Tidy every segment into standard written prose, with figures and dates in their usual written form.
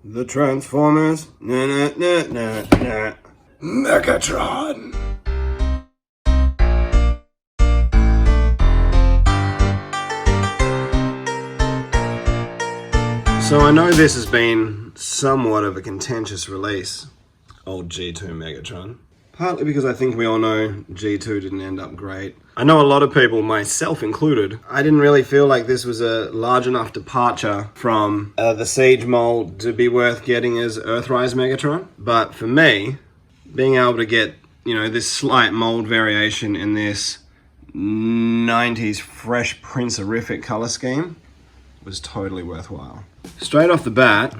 The Transformers. Na na na na na. Megatron. So I know this has been somewhat of a contentious release, old G2 Megatron. Partly because I think we all know G2 didn't end up great. I know a lot of people, myself included, I didn't really feel like this was a large enough departure from the Siege mold to be worth getting as Earthrise Megatron. But for me, being able to get, you know, this slight mold variation in this 90s fresh Prince-orific color scheme was totally worthwhile. Straight off the bat,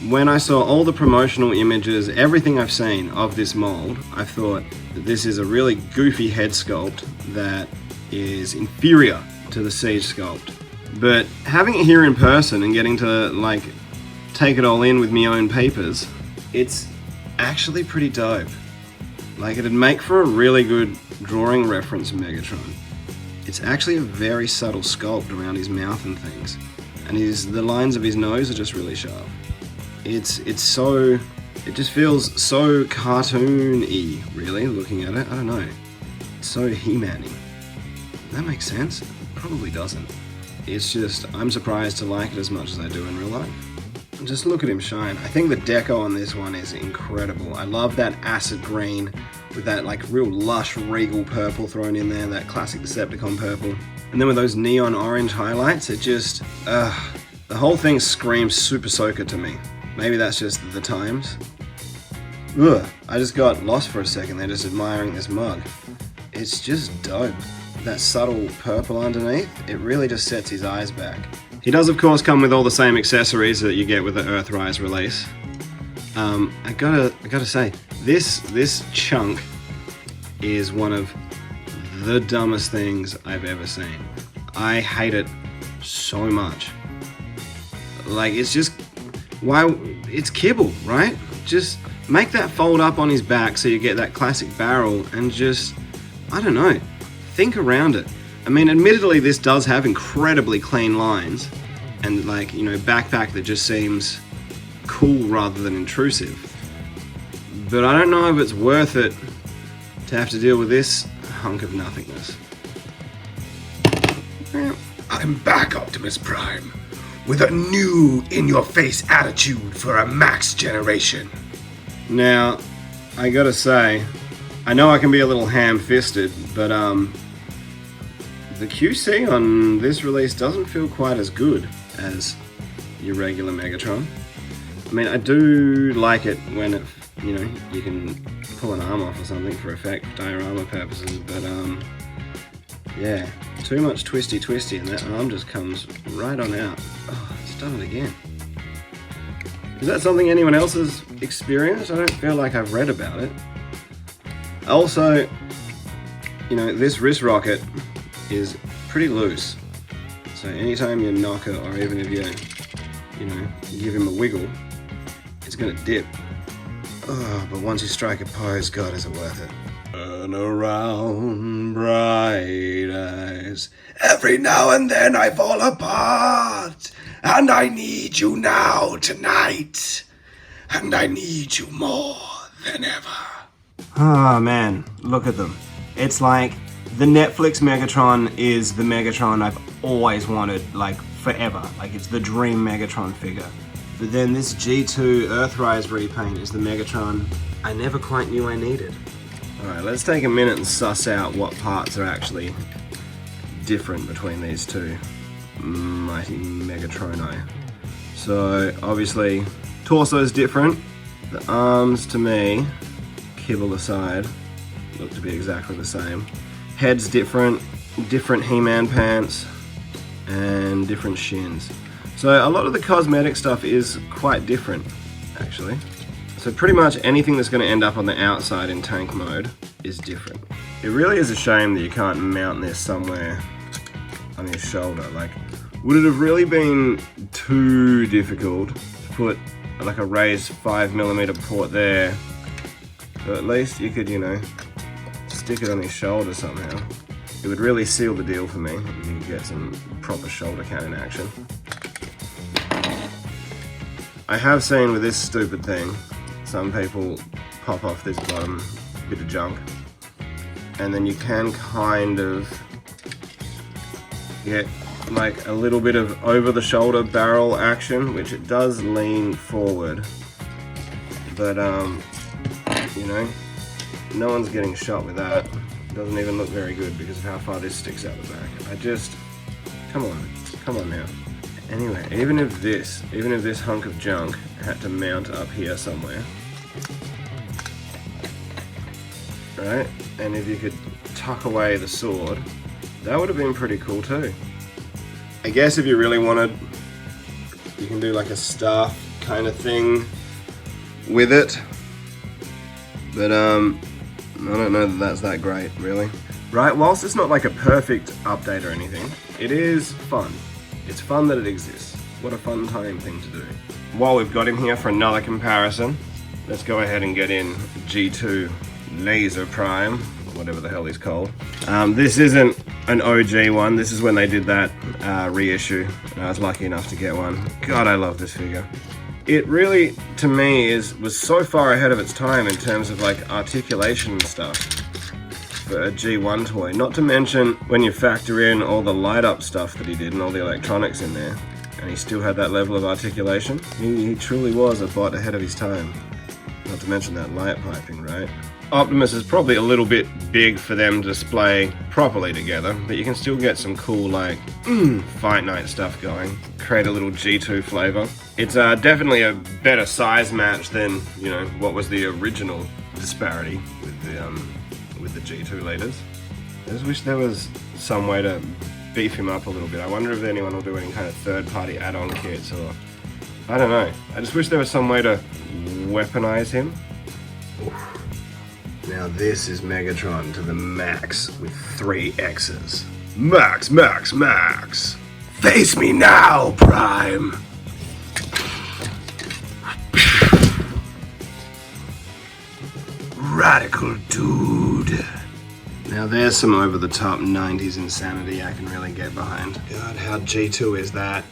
when I saw all the promotional images, everything I've seen of this mold, I thought that this is a really goofy head sculpt that is inferior to the Siege sculpt. But having it here in person and getting to like take it all in with my own papers, it's actually pretty dope. Like, it'd make for a really good drawing reference Megatron. It's actually a very subtle sculpt around his mouth and things. And the lines of his nose are just really sharp. It just feels so cartoon-y, really, looking at it. I don't know. It's so He-Man-y. That makes sense? It probably doesn't. It's just, I'm surprised to like it as much as I do in real life. Just look at him shine. I think the deco on this one is incredible. I love that acid green with that like real lush regal purple thrown in there, that classic Decepticon purple. And then with those neon orange highlights, it just, the whole thing screams Super Soaker to me. Maybe that's just the times. Ugh, I just got lost for a second there just admiring this mug. It's just dope. That subtle purple underneath, it really just sets his eyes back. He does of course come with all the same accessories that you get with the Earthrise release. I gotta say, this chunk is one of the dumbest things I've ever seen. I hate it so much. Like, it's just, why, it's kibble, right? Just make that fold up on his back so you get that classic barrel and just, I don't know, think around it. I mean, admittedly, this does have incredibly clean lines and like, you know, backpack that just seems cool rather than intrusive. But I don't know if it's worth it to have to deal with this hunk of nothingness. I'm back, Optimus Prime, with a new in-your-face attitude for a max generation. Now, I gotta say, I know I can be a little ham-fisted, but the QC on this release doesn't feel quite as good as your regular Megatron. I mean, I do like it when it, you know, you can pull an arm off or something for effect, diorama purposes, but yeah, too much twisty and that arm just comes right on out. Oh, it's done it again. Is that something anyone else has experienced? I don't feel like I've read about it. Also, you know, this wrist rocket is pretty loose. So anytime you knock it, or even if you know, give him a wiggle, it's gonna dip. Oh, but once you strike a pose, God, is it worth it. Turn around, bright eyes. Every now and then I fall apart, and I need you now tonight, and I need you more than ever. Oh man, look at them. It's like the Netflix Megatron is the Megatron I've always wanted, like forever. Like, it's the dream Megatron figure. But then this G2 Earthrise repaint is the Megatron I never quite knew I needed. Alright, let's take a minute and suss out what parts are actually different between these two mighty Megatroni. So, obviously, torso's different. The arms, to me, kibble aside, look to be exactly the same. Head's different He-Man pants, and different shins. So a lot of the cosmetic stuff is quite different, actually. So pretty much anything that's going to end up on the outside in tank mode is different. It really is a shame that you can't mount this somewhere on your shoulder. Like, would it have really been too difficult to put like a raised 5mm port there? So at least you could, you know, stick it on his shoulder somehow. It would really seal the deal for me. You could get some proper shoulder cannon action. I have seen with this stupid thing, some people pop off this bottom bit of junk, and then you can kind of get like a little bit of over the shoulder barrel action, which it does lean forward, but you know, no one's getting shot with that. It doesn't even look very good because of how far this sticks out the back. Come on now. Anyway, even if this hunk of junk had to mount up here somewhere, right, and if you could tuck away the sword, that would have been pretty cool too. I guess if you really wanted, you can do like a staff kind of thing with it, but I don't know that that's that great, really. Right, whilst it's not like a perfect update or anything, it is fun. It's fun that it exists. What a fun time thing to do. While we've got him here for another comparison, let's go ahead and get in G2 Laser Prime, or whatever the hell he's called. This isn't an OG one, this is when they did that reissue, and I was lucky enough to get one. God, I love this figure. It really, to me, was so far ahead of its time in terms of like articulation and stuff for a G1 toy. Not to mention when you factor in all the light up stuff that he did and all the electronics in there, and he still had that level of articulation. He truly was a bot ahead of his time. Not to mention that light piping, right? Optimus is probably a little bit big for them to display properly together, but you can still get some cool like fight night stuff going. Create a little G2 flavor. It's definitely a better size match than, you know, what was the original disparity with the G2 leaders. I just wish there was some way to beef him up a little bit. I wonder if anyone will do any kind of third-party add-on kits, or I don't know. I just wish there was some way to weaponize him. Oof. Now this is Megatron to the max with 3 X's. Max, max, max. Face me now, Prime. Radical dude. Now there's some over-the-top 90s insanity I can really get behind. God, how G2 is that?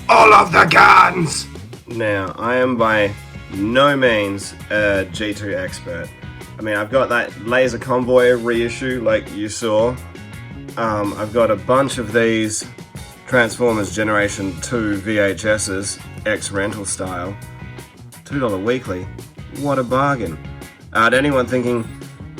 All of the guns! Now, I am by no means a G2 expert. I mean, I've got that Laser Convoy reissue like you saw. I've got a bunch of these Transformers Generation 2 VHSs, ex-rental style. $2 weekly. What a bargain. To anyone thinking,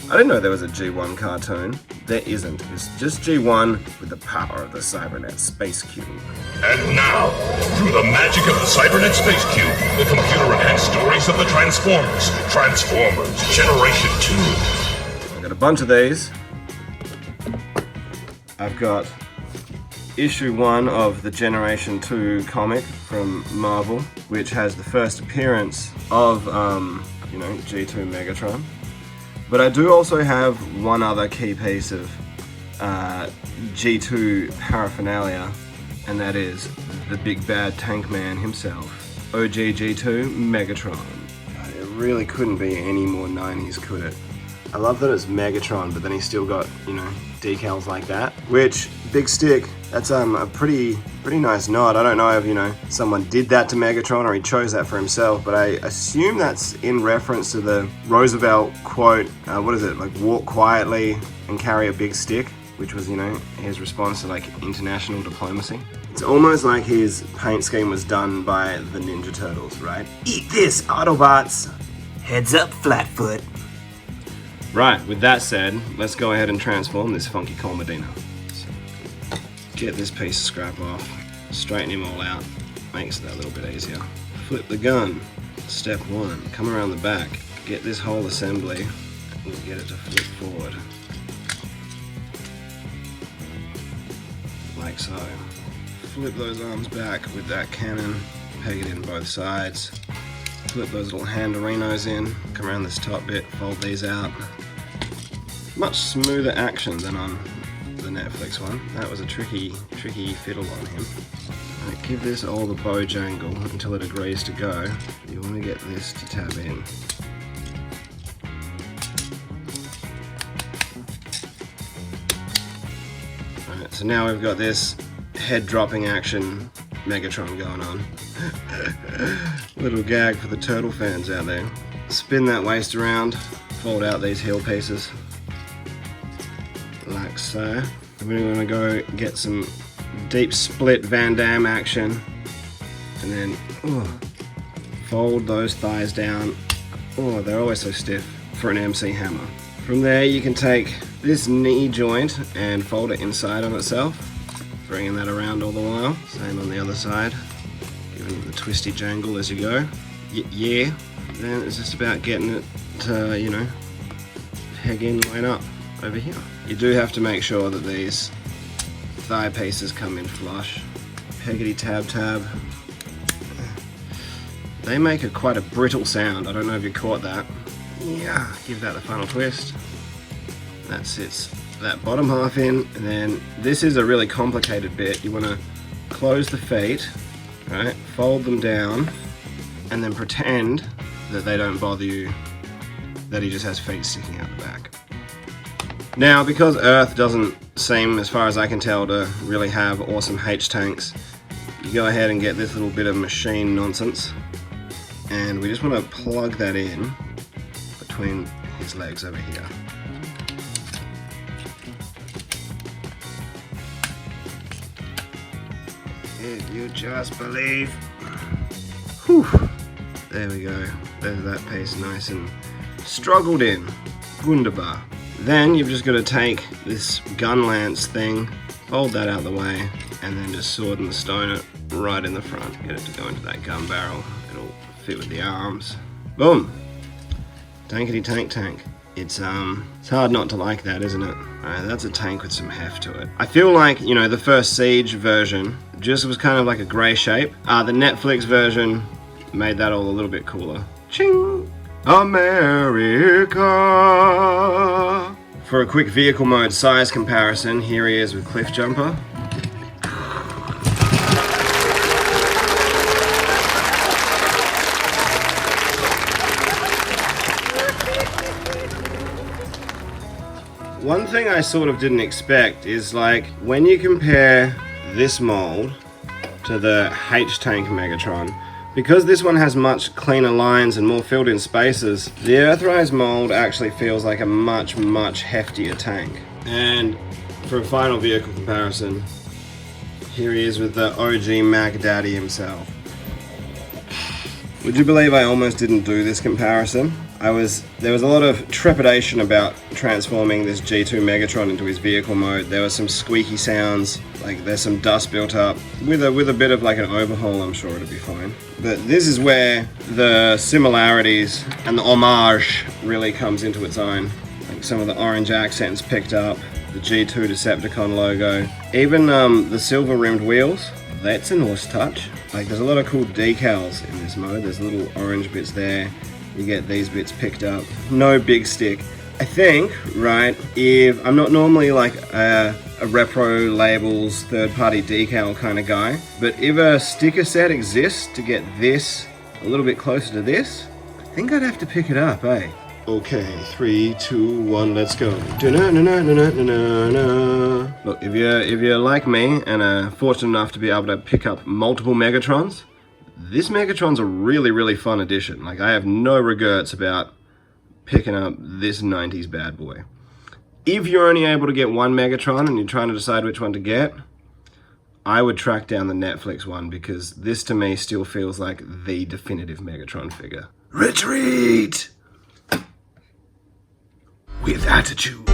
I didn't know there was a G1 cartoon. There isn't. It's just G1 with the power of the Cybernet Space Cube. And now, through the magic of the Cybernet Space Cube, the computer-enhanced stories of the Transformers. Transformers Generation 2. I've got a bunch of these. I've got issue 1 of the Generation 2 comic from Marvel, which has the first appearance of, you know, G2 Megatron. But I do also have one other key piece of G2 paraphernalia, and that is the big bad tank man himself, OG G2 Megatron. God, it really couldn't be any more 90s, could it? I love that it's Megatron, but then he's still got, you know, decals like that. Which, big stick, that's a pretty nice nod. I don't know if, you know, someone did that to Megatron or he chose that for himself, but I assume that's in reference to the Roosevelt quote, what is it, like walk quietly and carry a big stick, which was, you know, his response to like international diplomacy. It's almost like his paint scheme was done by the Ninja Turtles, right? Eat this, Autobots. Heads up, Flatfoot. Right, with that said, let's go ahead and transform this funky Col Medina. So, get this piece of scrap off, straighten him all out, makes it that little bit easier. Flip the gun, step 1, come around the back, get this whole assembly, and we'll get it to flip forward. Like so. Flip those arms back with that cannon, peg it in both sides. Flip those little handerinos in, come around this top bit, fold these out. Much smoother action than on the Netflix one. That was a tricky fiddle on him. Right, give this all the bojangle until it agrees to go. You want to get this to tab in. Alright, so now we've got this head dropping action Megatron going on. Little gag for the turtle fans out there. Spin that waist around, fold out these heel pieces, like so. We're gonna go get some deep split Van Damme action, and then fold those thighs down. Oh, they're always so stiff for an MC Hammer. From there, you can take this knee joint and fold it inside on itself, bringing that around all the while. Same on the other side, giving it the twisty jangle as you go. Yeah, then it's just about getting it to, you know, peg in, line up over here. You do have to make sure that these thigh pieces come in flush. Peggity tab tab. They make quite a brittle sound. I don't know if you caught that. Yeah, give that the final twist. That sits that bottom half in, and then this is a really complicated bit. You want to close the feet, right? Fold them down, and then pretend that they don't bother you, that he just has feet sticking out the back. Now, because Earth doesn't seem, as far as I can tell, to really have awesome H-tanks, you go ahead and get this little bit of machine nonsense, and we just want to plug that in between his legs over here. If you just believe. Whew. There we go. There's that piece nice and struggled in. Wunderbar. Then you've just got to take this gun lance thing, fold that out of the way, and then just sword and stone it right in the front. Get it to go into that gun barrel. It'll fit with the arms. Boom! Tankety tank tank. It's hard not to like that, isn't it? That's a tank with some heft to it. I feel like, you know, the first Siege version just was kind of like a grey shape. The Netflix version made that all a little bit cooler. Ching! America! For a quick vehicle mode size comparison, here he is with Cliff Jumper. One thing I sort of didn't expect is, like, when you compare this mold to the H-Tank Megatron, because this one has much cleaner lines and more filled in spaces, the Earthrise mold actually feels like a much heftier tank. And for a final vehicle comparison, here he is with the OG Mac Daddy himself. Would you believe I almost didn't do this comparison? There was a lot of trepidation about transforming this G2 Megatron into his vehicle mode. There were some squeaky sounds, like there's some dust built up. With a bit of like an overhaul, I'm sure it'll be fine. But this is where the similarities and the homage really comes into its own. Like some of the orange accents picked up, the G2 Decepticon logo, even the silver rimmed wheels. That's a nice touch. Like, there's a lot of cool decals in this mode. There's little orange bits there. You get these bits picked up. No big stick. I think, right, if I'm not normally like a repro labels third-party decal kind of guy, but if a sticker set exists to get this a little bit closer to this, I think I'd have to pick it up, eh? Okay, 3, 2, 1, let's go. Look, if you're like me and are fortunate enough to be able to pick up multiple Megatrons, this Megatron's a really fun addition. Like, I have no regrets about picking up this 90s bad boy. If you're only able to get one Megatron and you're trying to decide which one to get, I would track down the Netflix one, because this to me still feels like the definitive Megatron figure. Retreat! With attitude.